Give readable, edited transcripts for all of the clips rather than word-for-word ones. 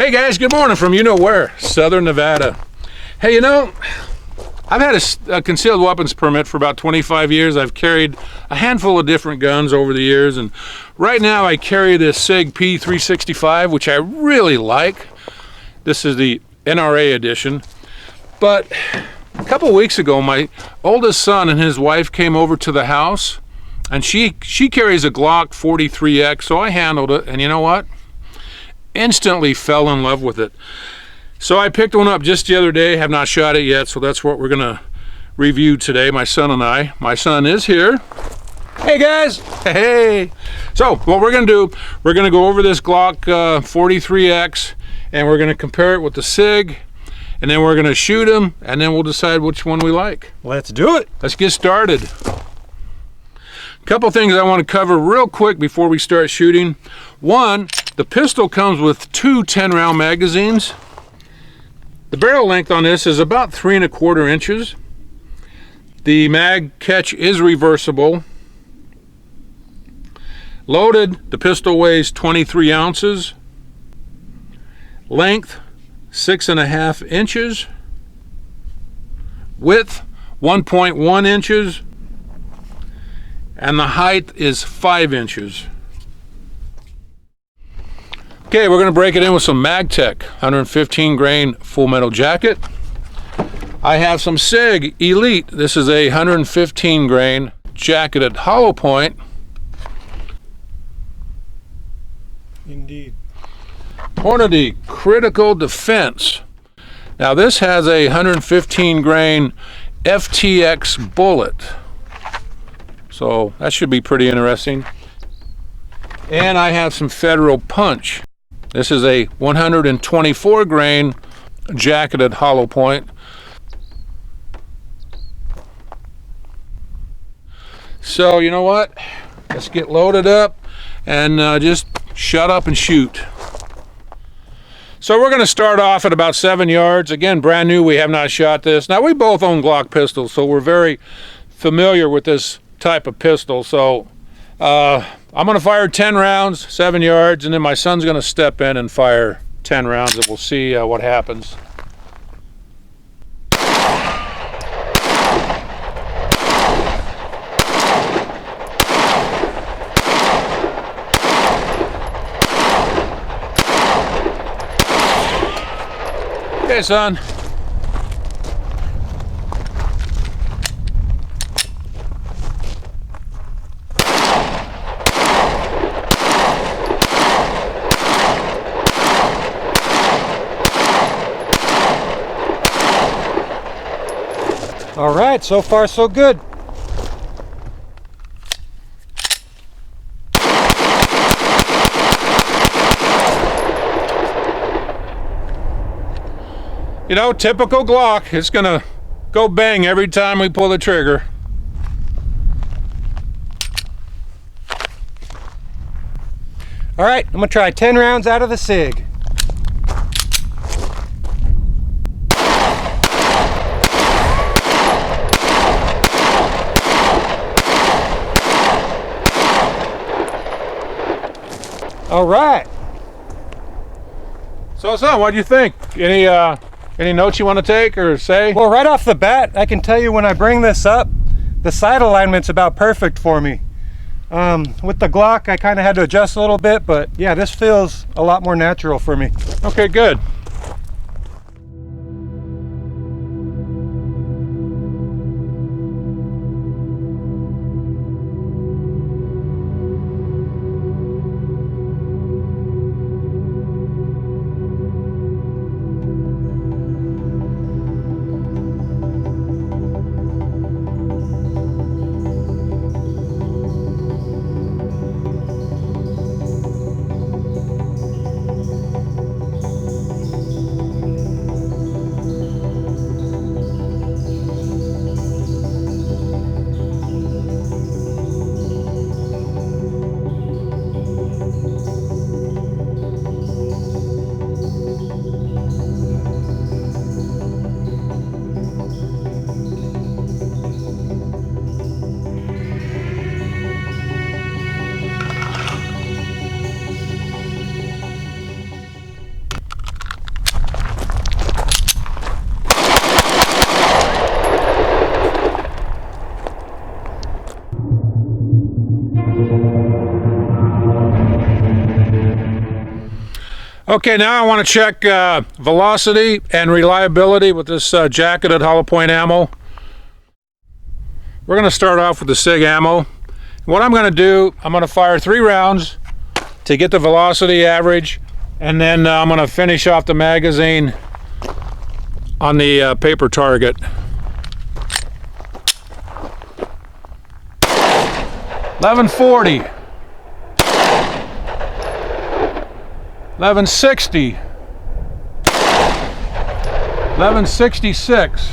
Hey guys, good morning from you-know-where, Southern Nevada. Hey, I've had a concealed weapons permit for about 25 years. I've carried a handful of different guns over the years, and right now I carry this Sig P365, which I really like. This is the NRA edition. But a couple weeks ago, my oldest son and his wife came over to the house, and she carries a Glock 43x, so I handled it, and you know what? Instantly fell in love with it. So I picked one up just the other day, have not shot it yet, so that's what we're gonna review today, my son and I. My son is here. Hey guys, hey. So what we're gonna do, we're gonna go over this Glock 43x, and we're gonna compare it with the Sig, and then we're gonna shoot them, and then we'll decide which one we like. Let's do it. Let's get started. A couple things I want to cover real quick before we start shooting. One, the pistol comes with two 10-round magazines. The barrel length on this is about 3¼ inches. The mag catch is reversible. Loaded, the pistol weighs 23 ounces. Length, 6½ inches. Width, 1.1 inches. And the height is 5 inches. Okay, we're going to break it in with some MagTech 115 grain full metal jacket. I have some Sig Elite. This is a 115 grain jacketed hollow point. Indeed. Hornady Critical Defense. Now this has a 115 grain FTX bullet. So that should be pretty interesting. And I have some Federal Punch. This is a 124 grain jacketed hollow point. So you know what? Let's get loaded up and just shut up and shoot. So we're going to start off at about 7 yards. Again, brand new, we have not shot this. Now we both own Glock pistols, so we're very familiar with this type of pistol. So I'm going to fire 10 rounds, 7 yards, and then my son's going to step in and fire 10 rounds, and we'll see what happens. Okay, son. All right, so far so good. You know, typical Glock. It's gonna go bang every time we pull the trigger. All right, I'm gonna try 10 rounds out of the Sig. All right. So son, what do you think? Any notes you want to take or say? Well, right off the bat, I can tell you when I bring this up, the sight alignment's about perfect for me. With the Glock, I kind of had to adjust a little bit, but yeah, this feels a lot more natural for me. Okay, good. Okay, now I want to check velocity and reliability with this jacketed hollow point ammo. We're going to start off with the Sig ammo. What I'm going to do, I'm going to fire 3 rounds to get the velocity average, and then I'm going to finish off the magazine on the paper target. 1140, 1160, 1166.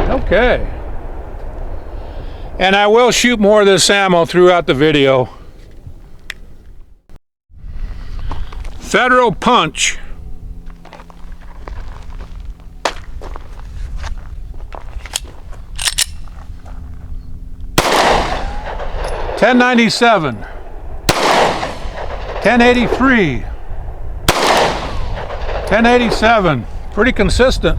Okay. And I will shoot more of this ammo throughout the video. Federal Punch. $10.97, $10.83, $10.87. Pretty consistent.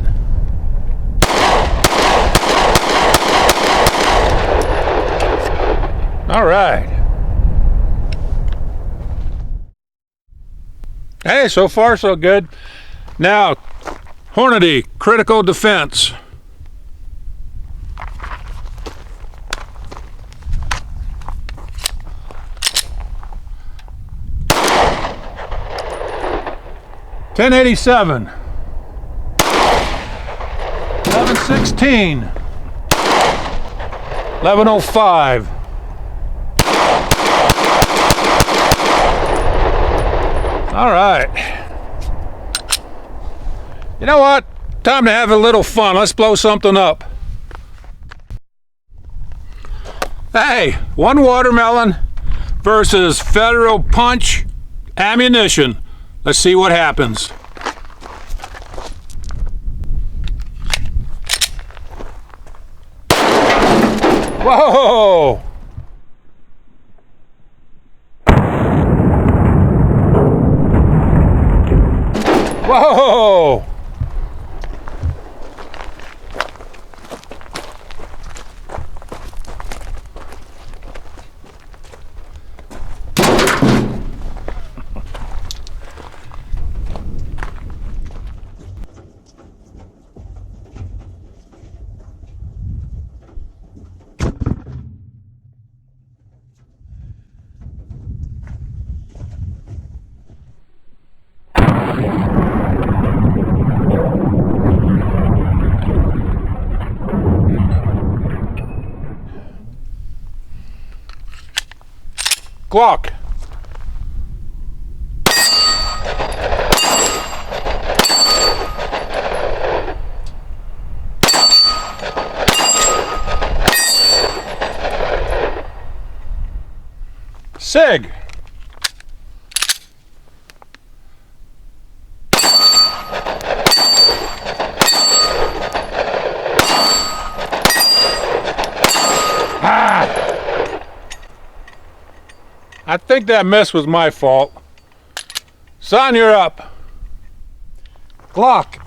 All right. Hey, so far so good. Now, Hornady Critical Defense. $10.87, $11.16, $11.05. All right. You know what? Time to have a little fun. Let's blow something up. Hey, one watermelon versus Federal Punch ammunition. Let's see what happens. Whoa! Whoa! Glock. Sig. I think that miss was my fault. Son, you're up. Glock.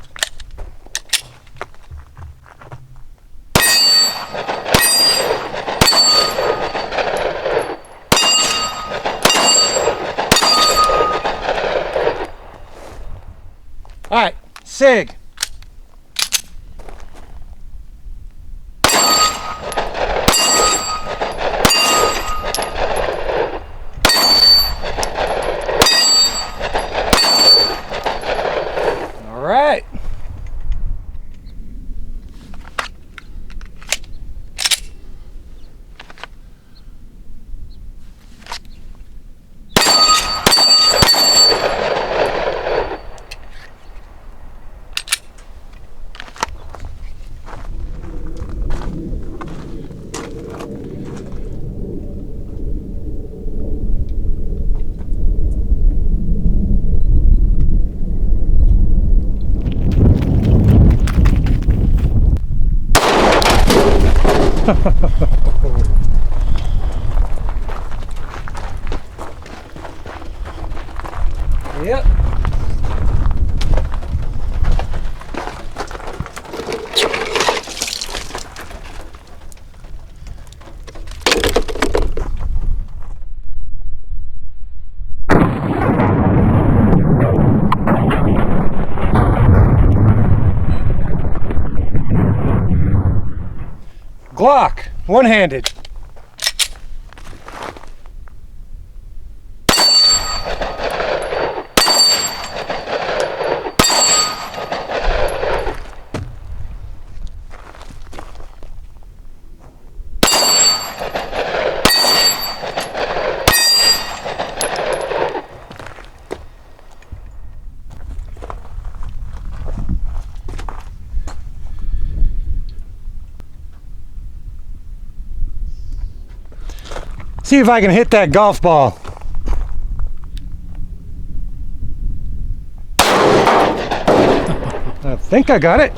All right, Sig. All right. Yep. Glock, one-handed. See if I can hit that golf ball. I think I got it.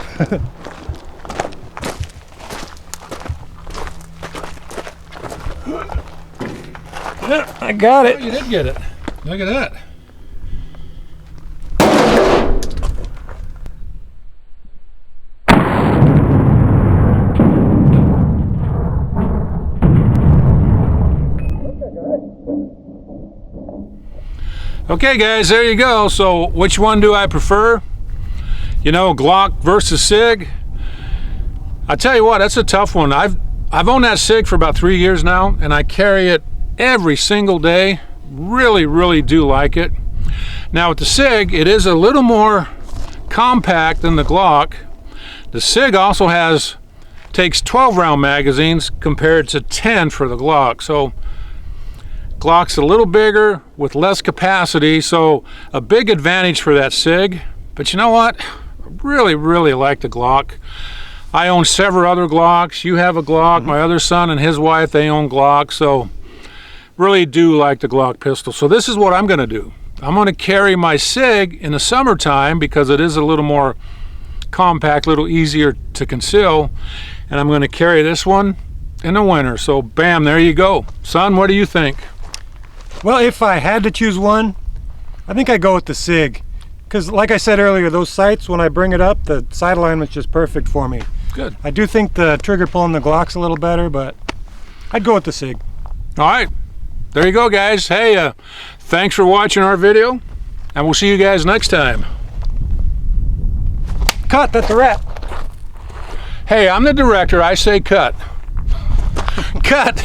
Yeah, I got it. Oh, you did get it. Look at that. Okay guys, there you go. So which one do I prefer? You know, Glock versus Sig. I tell you what, that's a tough one. I've owned that Sig for about 3 years now, and I carry it every single day. Really do like it. Now with the Sig, it is a little more compact than the Glock. The Sig also takes 12 round magazines compared to 10 for the Glock. So Glock's a little bigger with less capacity, so a big advantage for that Sig. But you know what? I really like the Glock. I own several other Glocks. You have a Glock. My other son and his wife, they own Glocks. So really do like the Glock pistol. So this is what I'm going to do. I'm going to carry my Sig in the summertime because it is a little more compact, a little easier to conceal. And I'm going to carry this one in the winter. So bam, there you go. Son, what do you think? Well, if I had to choose one, I think I'd go with the Sig. Because like I said earlier, those sights, when I bring it up, the sight alignment's just perfect for me. Good. I do think the trigger pull on the Glock's a little better, but I'd go with the Sig. All right. There you go, guys. Hey, thanks for watching our video, and we'll see you guys next time. Cut, that's a wrap. Hey, I'm the director. I say cut. Cut.